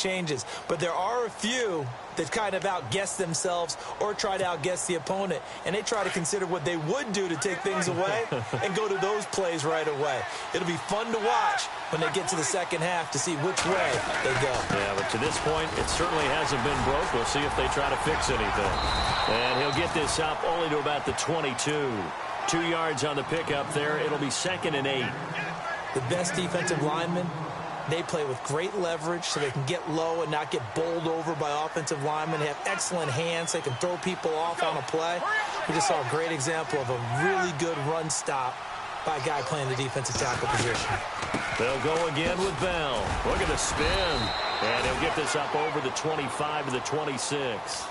changes. But there are a few that kind of outguess themselves or try to outguess the opponent, and they try to consider what they would do to take things away and go to those plays right away. It'll be fun to watch when they get to the second half to see which way they go. Yeah, but to this point, it certainly hasn't been broke. We'll see if they try to fix anything. And he'll get this up only to about the 22. 2 yards on the pickup there. It'll be 2nd and 8. The best defensive linemen, they play with great leverage so they can get low and not get bowled over by offensive linemen. They have excellent hands. They can throw people off on a play. We just saw a great example of a really good run stop by a guy playing the defensive tackle position. They'll go again with Bell. Look at the spin. And he'll get this up over the 25 to the 26.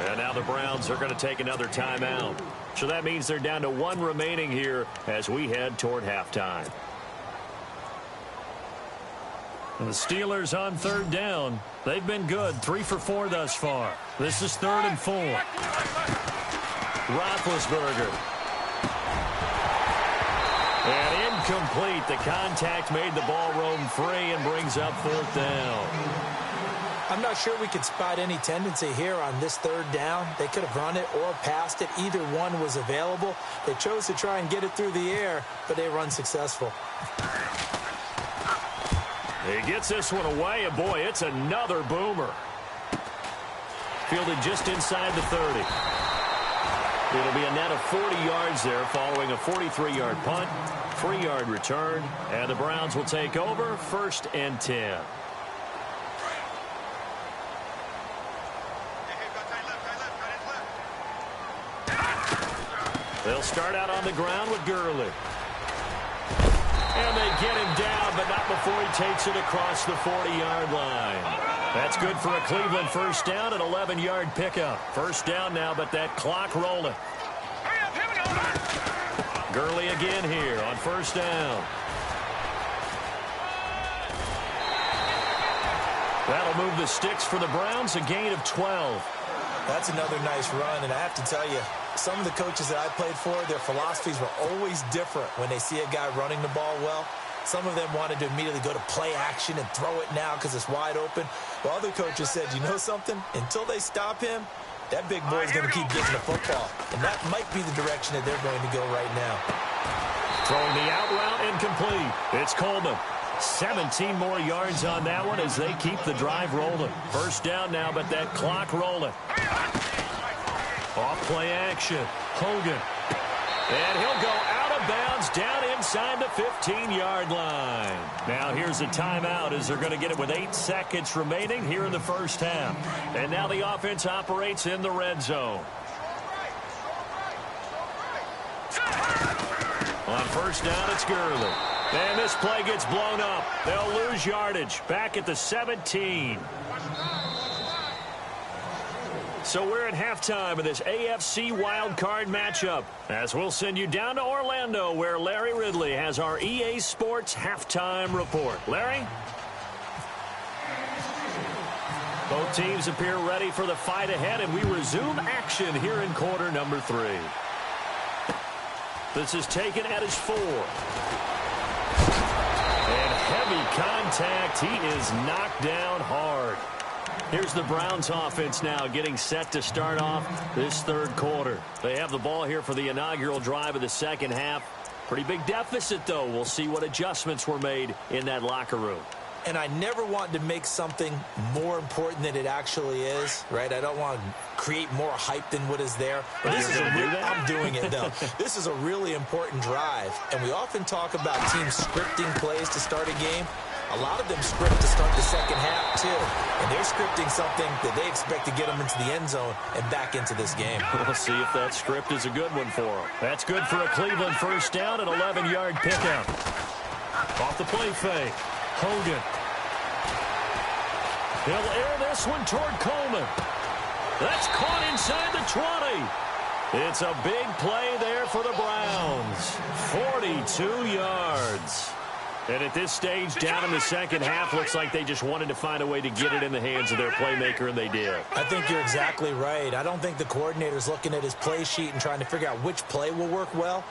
And now the Browns are going to take another timeout. So that means they're down to 1 remaining here as we head toward halftime. And the Steelers on 3rd down. They've been good. 3 for 4 thus far. This is 3rd and 4. Roethlisberger. And incomplete. The contact made the ball roam free and brings up 4th down. I'm not sure we could spot any tendency here on this 3rd down. They could have run it or passed it. Either one was available. They chose to try and get it through the air, but they were unsuccessful. He gets this one away, and boy, it's another boomer. Fielded just inside the 30. It'll be a net of 40 yards there following a 43-yard punt, 3-yard return, and the Browns will take over 1st and 10. They'll start out on the ground with Gurley. And they get him down, but not before he takes it across the 40-yard line. That's good for a Cleveland 1st down, an 11-yard pickup. 1st down now, but that clock rolling. Gurley again here on 1st down. That'll move the sticks for the Browns, a gain of 12. That's another nice run, and I have to tell you, some of the coaches that I played for, their philosophies were always different when they see a guy running the ball well. Some of them wanted to immediately go to play action and throw it now because it's wide open. While other coaches said, you know something? Until they stop him, that big boy's going to keep getting the football. And that might be the direction that they're going to go right now. Throwing the out route incomplete. It's Coleman. 17 more yards on that one as they keep the drive rolling. 1st down now, but that clock rolling. Off play action. Hogan. And he'll go out of bounds down inside the 15-yard line. Now here's a timeout as they're going to get it with 8 seconds remaining here in the 1st half. And now the offense operates in the red zone. On 1st down, it's Gurley. And this play gets blown up. They'll lose yardage. Back at the 17. So we're at halftime of this AFC wildcard matchup, as we'll send you down to Orlando, where Larry Ridley has our EA Sports halftime report. Larry? Both teams appear ready for the fight ahead, and we resume action here in quarter number 3. This is taken at his 4. And heavy contact. He is knocked down hard. Here's the Browns offense now getting set to start off this 3rd quarter. They have the ball here for the inaugural drive of the 2nd half. Pretty big deficit, though. We'll see what adjustments were made in that locker room. And I never want to make something more important than it actually is, right? I don't want to create more hype than what is there. But this is I'm doing it, though. This is a really important drive. And we often talk about teams scripting plays to start a game. A lot of them script to start the 2nd half, too. And they're scripting something that they expect to get them into the end zone and back into this game. We'll see if that script is a good one for them. That's good for a Cleveland 1st down, an 11-yard pickup. Off the play fake. Hogan. He'll air this one toward Coleman. That's caught inside the 20. It's a big play there for the Browns. 42 yards. And at this stage, down in the 2nd half, looks like they just wanted to find a way to get it in the hands of their playmaker, and they did. I think you're exactly right. I don't think the coordinator's looking at his play sheet and trying to figure out which play will work well.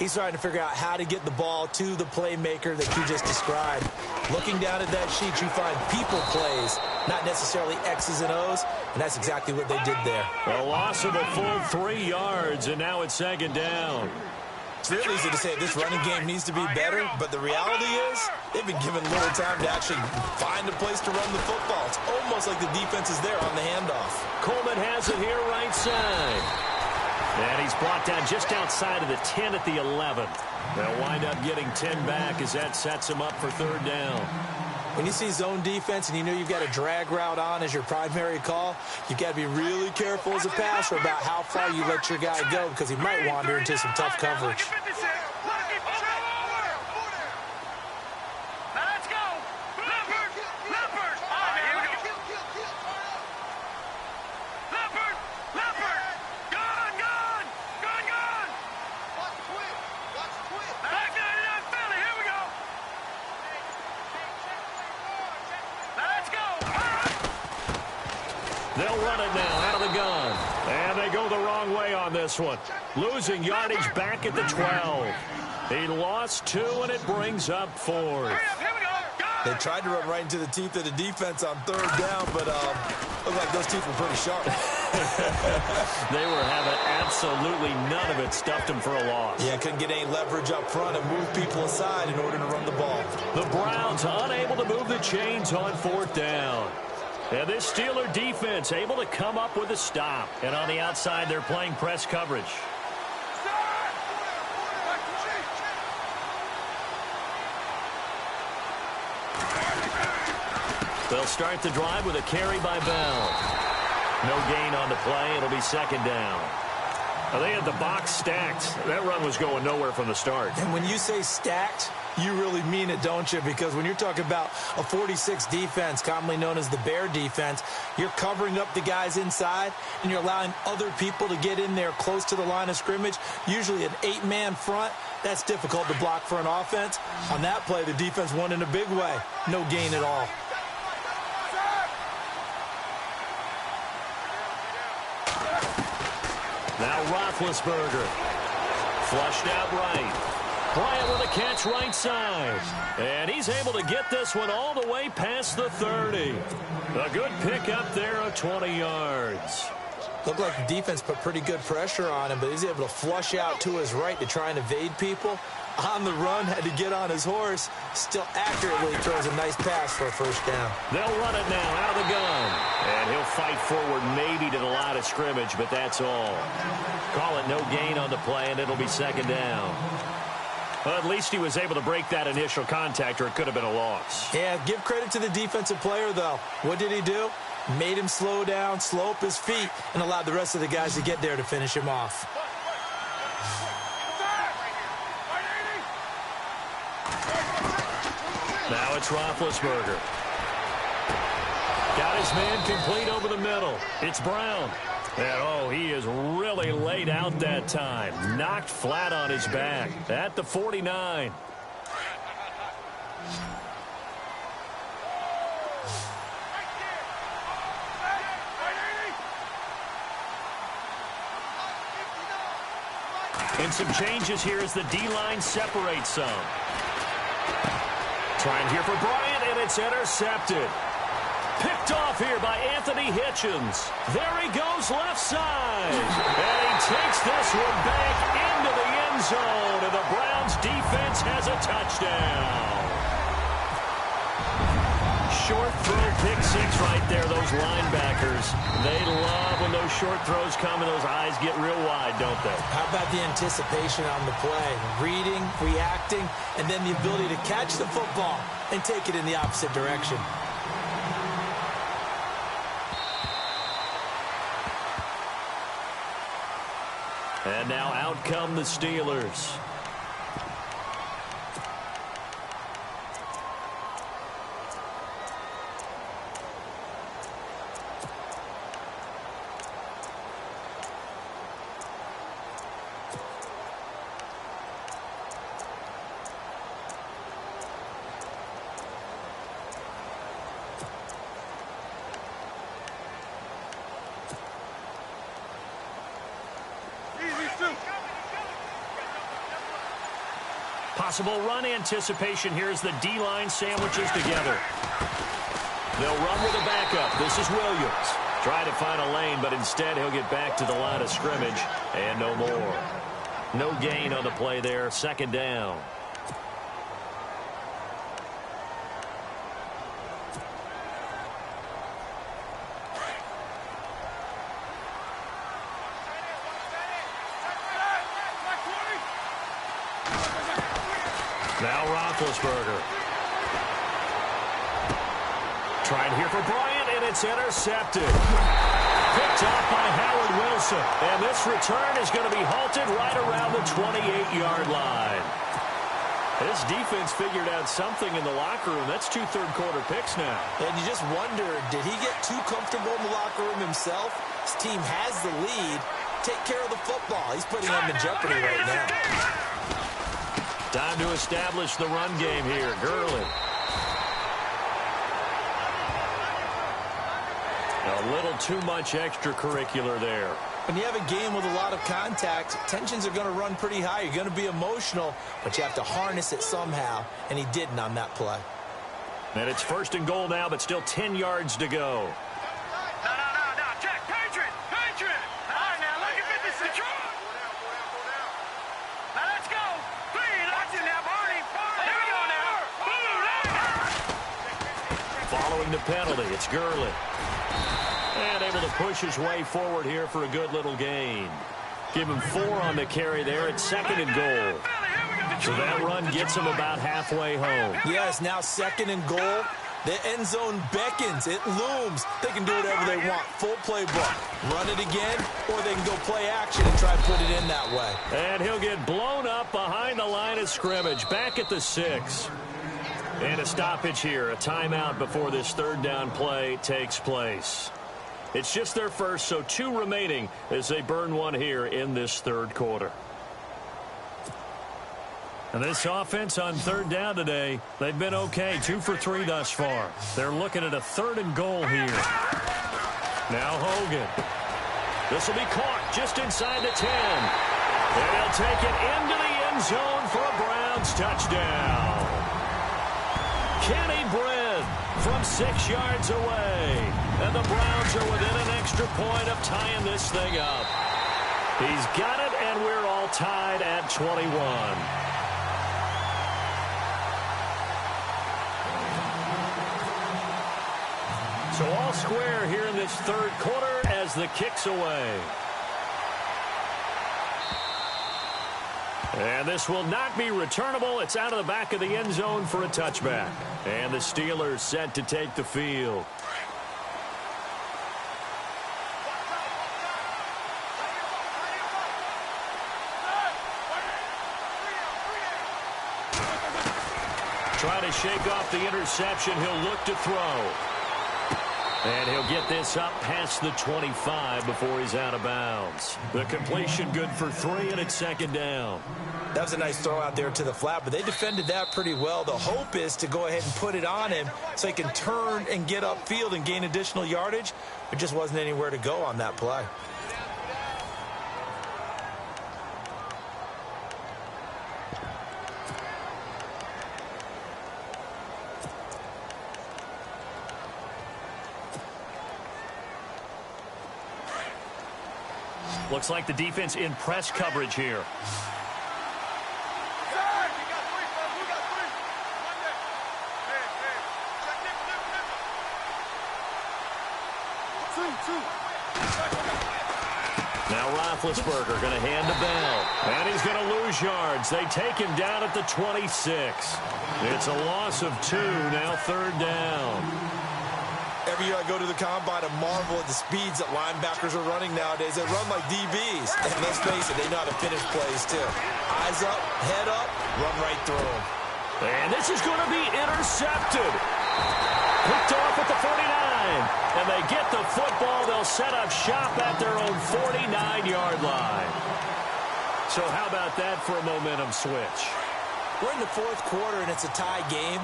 He's trying to figure out how to get the ball to the playmaker that you just described. Looking down at that sheet, you find people plays, not necessarily X's and O's, and that's exactly what they did there. A loss of a full 3 yards, and now it's second down. It's real easy to say this running game needs to be better, but the reality is they've been given little time to actually find a place to run the football. It's almost like the defense is there on the handoff. Coleman has it here right side. And he's brought down just outside of the 10 at the 11. They'll wind up getting 10 back as that sets him up for third down. When you see zone defense and you know you've got a drag route on as your primary call, you've got to be really careful as a passer about how far you let your guy go because he might wander into some tough coverage. They'll run it now out of the gun. And they go the wrong way on this one. Losing yardage back at the 12. He lost 2, and it brings up 4th. They tried to run right into the teeth of the defense on third down, but looked like those teeth were pretty sharp. They were having absolutely none of it. Stuffed them for a loss. Yeah, couldn't get any leverage up front and move people aside in order to run the ball. The Browns unable to move the chains on 4th down. And this Steeler defense able to come up with a stop. And on the outside, they're playing press coverage. They'll start the drive with a carry by Bell. No gain on the play. It'll be second down. Now, they had the box stacked. That run was going nowhere from the start. And when you say stacked, you really mean it, don't you? Because when you're talking about a 46 defense, commonly known as the Bear defense, you're covering up the guys inside, and you're allowing other people to get in there close to the line of scrimmage, usually an 8-man front. That's difficult to block for an offense. On that play, the defense won in a big way. No gain at all. Now Roethlisberger. Flushed out right. Bryant with a catch right side. And he's able to get this one all the way past the 30. A good pick up there of 20 yards. Looked like the defense put pretty good pressure on him, but he's able to flush out to his right to try and evade people. On the run, had to get on his horse. Still accurately throws a nice pass for a first down. They'll run it now out of the gun. And he'll fight forward maybe to the line of scrimmage, but that's all. Call it no gain on the play, and it'll be second down. Well, at least he was able to break that initial contact, or it could have been a loss. Yeah, give credit to the defensive player, though. What did he do? Made him slow down, slow up his feet, and allowed the rest of the guys to get there to finish him off. Now it's Roethlisberger. Got his man complete over the middle. It's Brown. And, oh, he is really laid out that time. Knocked flat on his back at the 49. And some changes here as the D-line separates some. Trying here for Bryant, and it's intercepted. Picked off here by Anthony Hitchens. There he goes left side. And he takes this one back into the end zone, and the Browns defense has a touchdown. Short throw, pick six right there, those linebackers. They love when those short throws come and those eyes get real wide, don't they? How about the anticipation on the play? Reading, reacting, and then the ability to catch the football and take it in the opposite direction. And now out come the Steelers. Possible run anticipation here as the D-line sandwiches together. They'll run with a backup. This is Williams. Trying to find a lane, but instead he'll get back to the line of scrimmage and no more. No gain on the play there. Second down. Now Roethlisberger. Trying here for Bryant, and it's intercepted. Picked off by Howard Wilson. And this return is going to be halted right around the 28-yard line. This defense figured out something in the locker room. That's 2 third-quarter picks now. And you just wonder, did he get too comfortable in the locker room himself? His team has the lead. Take care of the football. He's putting them in jeopardy right now. Time to establish the run game here. Gurley. A little too much extracurricular there. When you have a game with a lot of contact, tensions are going to run pretty high. You're going to be emotional, but you have to harness it somehow, and he didn't on that play. And it's 1st and goal now, but still 10 yards to go. No, Jack, Patriot. All right, now, look at this control. Now, let's go. Please, watch it now, Barney. Here we go now. Following the penalty, it's Gurley. And able to push his way forward here for a good little gain. Give him 4 on the carry there at 2nd and goal. So that run gets him about halfway home. Yes, now 2nd and goal. The end zone beckons. It looms. They can do whatever they want. Full playbook. Run it again, or they can go play action and try to put it in that way. And he'll get blown up behind the line of scrimmage. Back at the 6. And a stoppage here. A timeout before this 3rd down play takes place. It's just their first, so 2 remaining as they burn 1 here in this 3rd quarter. And this offense on 3rd down today, they've been okay. 2 for 3 thus far. They're looking at a 3rd and goal here. Now Hogan. This will be caught just inside the 10. And he'll take it into the end zone for a Browns touchdown. Kenny Brin from 6 yards away. And the Browns are within an extra point of tying this thing up. He's got it, and we're all tied at 21. So all square here in this 3rd quarter as the kick's away. And this will not be returnable. It's out of the back of the end zone for a touchback. And the Steelers set to take the field. Trying to shake off the interception. He'll look to throw. And he'll get this up past the 25 before he's out of bounds. The completion good for 3, and it's 2nd down. That was a nice throw out there to the flat, but they defended that pretty well. The hope is to go ahead and put it on him so he can turn and get upfield and gain additional yardage. There just wasn't anywhere to go on that play. Looks like the defense in press coverage here. Now Roethlisberger going to hand to Bell. And he's going to lose yards. They take him down at the 26. It's a loss of 2, now 3rd down. Every year I go to the combine and marvel at the speeds that linebackers are running nowadays. They run like DBs. And let's face it, they know how to finish plays too. Eyes up, head up, run right through them. And this is going to be intercepted. Picked off at the 49. And they get the football. They'll set up shop at their own 49-yard line. So how about that for a momentum switch? We're in the 4th quarter, and it's a tie game.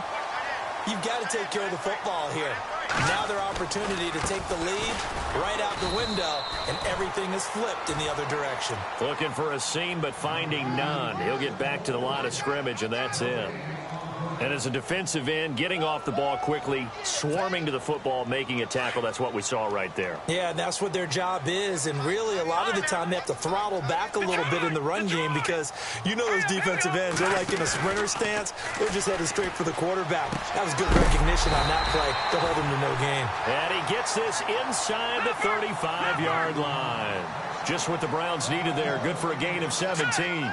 You've got to take care of the football here. Now their opportunity to take the lead right out the window, and everything is flipped in the other direction. Looking for a seam, but finding none. He'll get back to the line of scrimmage, and that's it. And as a defensive end, getting off the ball quickly, swarming to the football, making a tackle, that's what we saw right there. Yeah, and that's what their job is. And really, a lot of the time, they have to throttle back a little bit in the run game because you know those defensive ends, they're like in a sprinter stance. They're just headed straight for the quarterback. That was good recognition on that play to hold him to no gain. And he gets this inside the 35-yard line. Just what the Browns needed there. Good for a gain of 17.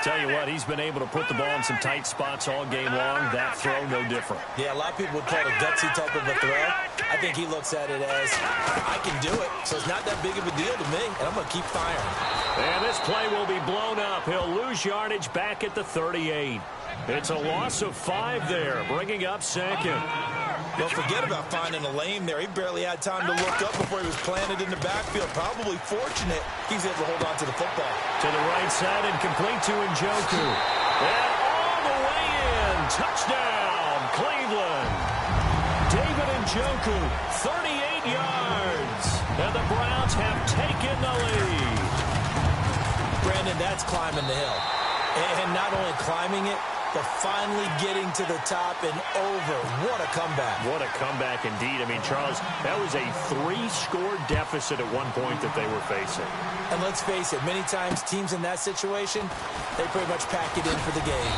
Tell you what, he's been able to put the ball in some tight spots all game long. That throw, no different. Yeah, a lot of people would call it a gutsy type of a throw. I think he looks at it as, I can do it, so it's not that big of a deal to me, and I'm going to keep firing. And this play will be blown up. He'll lose yardage back at the 38. It's a loss of 5 there, bringing up second. Well, forget about finding a lane there. He barely had time to look up before he was planted in the backfield. Probably fortunate he's able to hold on to the football. To the right side and complete to Njoku. And all the way in. Touchdown, Cleveland. David Njoku, 38 yards. And the Browns have taken the lead. Brandon, that's climbing the hill. And not only climbing it, but finally getting to the top and over. What a comeback. What a comeback indeed. I mean, Charles, that was a 3-score deficit at one point that they were facing. And let's face it, many times teams in that situation, they pretty much pack it in for the game.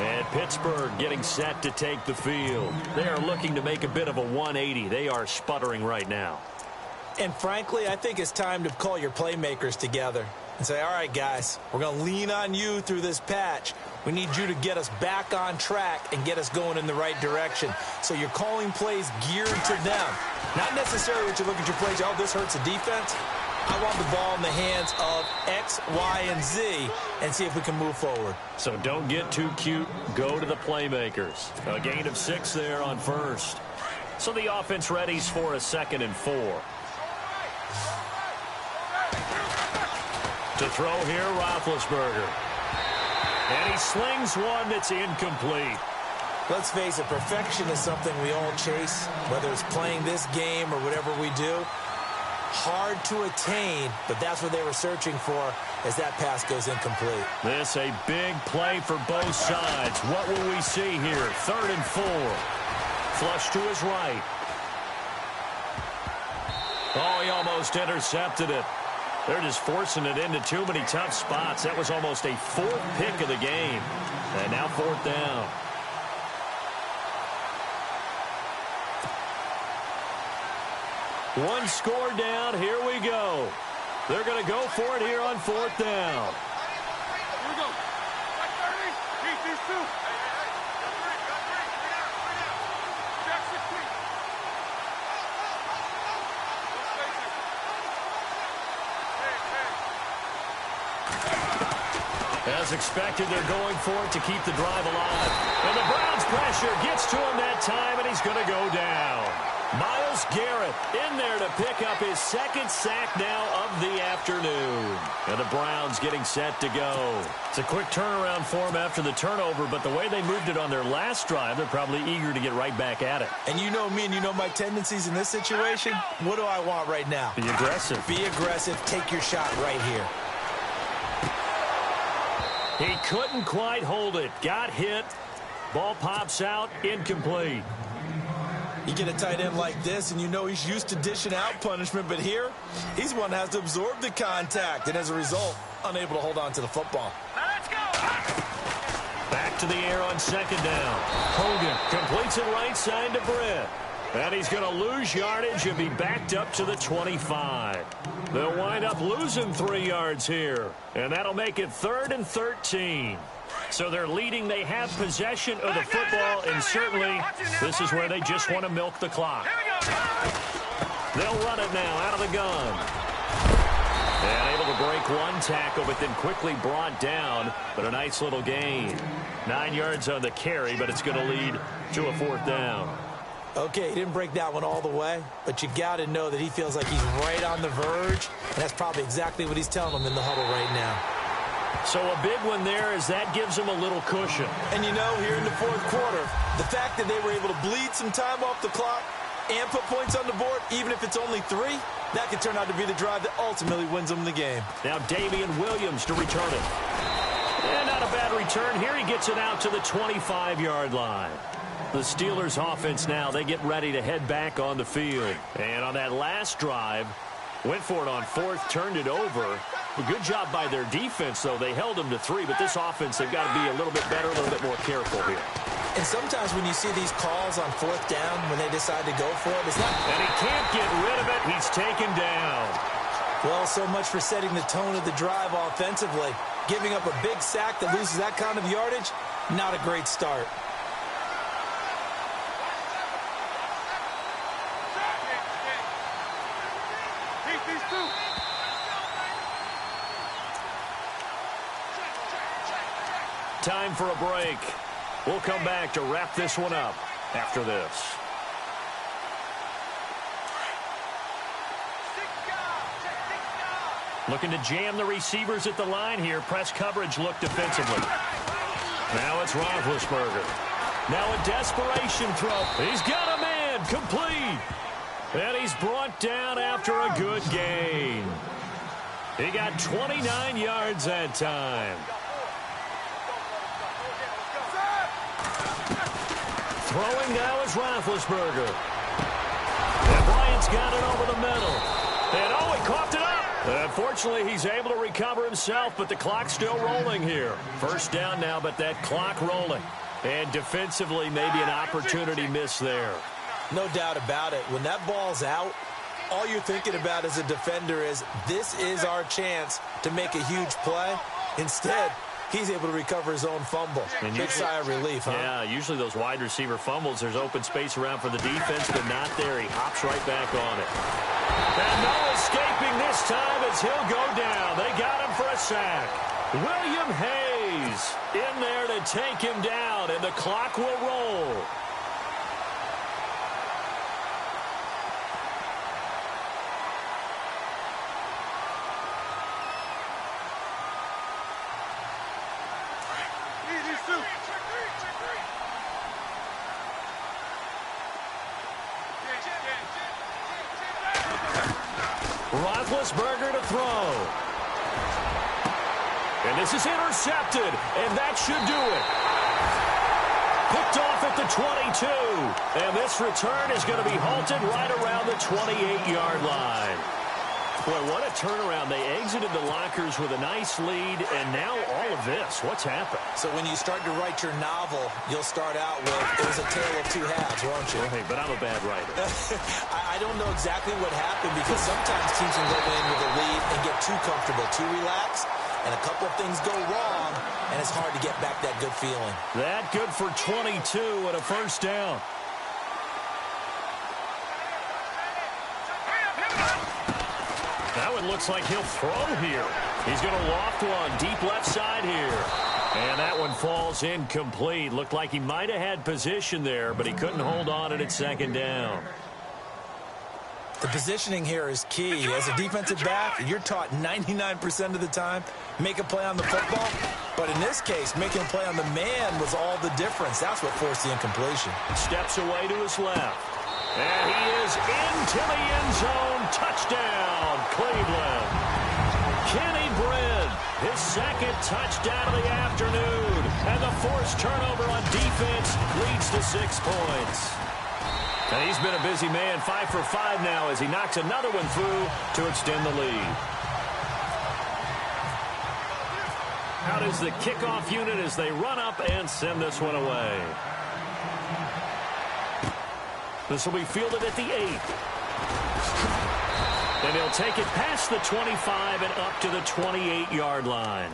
And Pittsburgh getting set to take the field. They are looking to make a bit of a 180. They are sputtering right now. And frankly, I think it's time to call your playmakers together and say, all right, guys, we're going to lean on you through this patch. We need you to get us back on track and get us going in the right direction. So you're calling plays geared to them. Not necessarily that you look at your plays, oh, this hurts the defense. I want the ball in the hands of X, Y, and Z and see if we can move forward. So don't get too cute. Go to the playmakers. A gain of 6 there on first. So the offense readies for a 2nd and 4. To throw here, Roethlisberger. And he slings one that's incomplete. Let's face it, perfection is something we all chase, whether it's playing this game or whatever we do. Hard to attain, but that's what they were searching for as that pass goes incomplete. This a big play for both sides. What will we see here? 3rd and 4. Flush to his right. Oh, he almost intercepted it. They're just forcing it into too many tough spots. That was almost a 4th pick of the game. And now 4th down. One score down. Here we go. They're going to go for it here on 4th down. Here we go. Right 30. Keep these 2. Jack 16. As expected, they're going for it to keep the drive alive. And the Browns pressure gets to him that time, and he's going to go down. Myles Garrett in there to pick up his 2nd sack now of the afternoon. And the Browns getting set to go. It's a quick turnaround for them after the turnover, but the way they moved it on their last drive, they're probably eager to get right back at it. And you know me and you know my tendencies in this situation. What do I want right now? Be aggressive. Be aggressive. Take your shot right here. He couldn't quite hold it. Got hit. Ball pops out. Incomplete. You get a tight end like this, and you know he's used to dishing out punishment, but here, he's one that has to absorb the contact, and as a result, unable to hold on to the football. Let's go. Back to the air on 2nd down. Hogan completes it right side to Britt. And he's going to lose yardage and be backed up to the 25. They'll wind up losing 3 yards here. And that'll make it 3rd and 13. So they're leading. They have possession of the football, and certainly this is where they just want to milk the clock. They'll run it now out of the gun. And able to break one tackle, but then quickly brought down. But a nice little gain. 9 yards on the carry, but it's going to lead to a 4th down. Okay, he didn't break that one all the way, but you got to know that he feels like he's right on the verge, and that's probably exactly what he's telling them in the huddle right now. So a big one there as that gives them a little cushion. And you know, here in the fourth quarter, the fact that they were able to bleed some time off the clock and put points on the board, even if it's only 3, that could turn out to be the drive that ultimately wins them the game. Now Damian Williams to return it. And not a bad return here. He gets it out to the 25-yard line. The Steelers offense now, they get ready to head back on the field. And on that last drive, went for it on 4th, turned it over. A good job by their defense, though. They held them to 3, but this offense, they've got to be a little bit better, a little bit more careful here. And sometimes when you see these calls on 4th down, when they decide to go for it, it's not... And he can't get rid of it. He's taken down. Well, so much for setting the tone of the drive offensively. Giving up a big sack that loses that kind of yardage, not a great start. Time for a break. We'll come back to wrap this one up after this. Looking to jam the receivers at the line here. Press coverage look defensively. Now it's Roethlisberger. Now a desperation throw. He's got a man. Complete. And he's brought down after a good gain. He got 29 yards that time. Throwing now is Roethlisberger. And Bryant's got it over the middle. And oh, he coughed it up. Unfortunately, he's able to recover himself, but the clock's still rolling here. First down now, but that clock rolling. And defensively, maybe an opportunity miss there. No doubt about it. When that ball's out, all you're thinking about as a defender is, this is our chance to make a huge play. Instead, he's able to recover his own fumble. And big sigh of relief, huh? Yeah, usually those wide receiver fumbles, there's open space around for the defense, but not there. He hops right back on it. And no escaping this time as he'll go down. They got him for a sack. William Hayes in there to take him down, and the clock will roll. Roethlisberger to throw. And this is intercepted, and that should do it. Picked off at the 22. And this return is going to be halted right around the 28-yard line. Boy, what a turnaround. They exited the lockers with a nice lead, and now all of this. What's happened? So when you start to write your novel, you'll start out with, it was a tale of 2 halves, won't you? Hey, but I'm a bad writer. I don't know exactly what happened, because sometimes teams can go in with a lead and get too comfortable, too relaxed, and a couple of things go wrong, and it's hard to get back that good feeling. That good for 22 and a first down. Now it looks like he'll throw here. He's going to loft one deep left side here. And that one falls incomplete. Looked like he might have had position there, but he couldn't hold on at second down. The positioning here is key. As a defensive back, you're taught 99% of the time, make a play on the football. But in this case, making a play on the man was all the difference. That's what forced the incompletion. Steps away to his left. And he is into the end zone. Touchdown, Cleveland. Kenny Britt, his second touchdown of the afternoon. And the forced turnover on defense leads to 6 points. And he's been a busy man, 5 for 5 now as he knocks another one through to extend the lead. Out is the kickoff unit as they run up and send this one away. This will be fielded at the 8. And he'll take it past the 25 and up to the 28-yard line.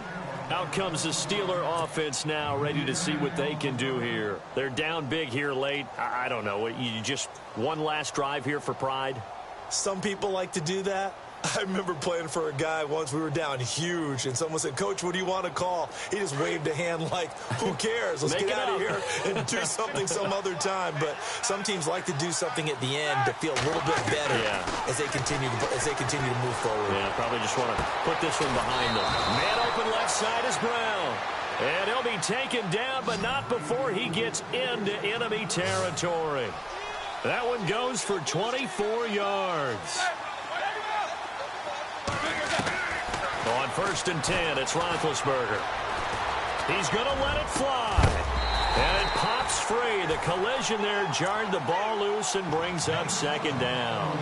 Out comes the Steeler offense now, ready to see what they can do here. They're down big here late. I don't know. You just one last drive here for pride? Some people like to do that. I remember playing for a guy once. We were down huge, and someone said, "Coach, what do you want to call?" He just waved a hand like, who cares? Let's get out of here and do something some other time. But some teams like to do something at the end to feel a little bit better as they continue to move forward. Yeah, probably just want to put this one behind them. Man open left side is Brown. And he'll be taken down, but not before he gets into enemy territory. That one goes for 24 yards. On 1st and 10, it's Roethlisberger. He's going to let it fly. And it pops free. The collision there jarred the ball loose and brings up 2nd down.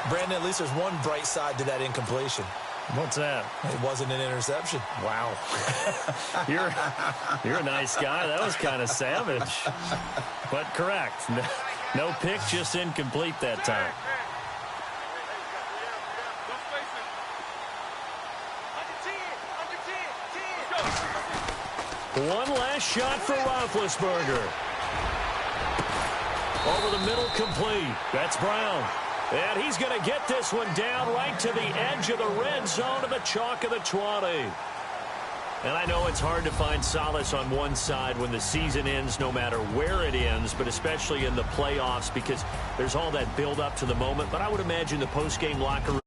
Brandon, at least there's one bright side to that incompletion. What's that? It wasn't an interception. Wow. You're a nice guy. That was kind of savage. But correct. No pick, just incomplete that time. One last shot for Roethlisberger. Over the middle, complete. That's Brown. And he's going to get this one down right to the edge of the red zone to the chalk of the 20. And I know it's hard to find solace on one side when the season ends, no matter where it ends, but especially in the playoffs because there's all that build up to the moment. But I would imagine the post-game locker room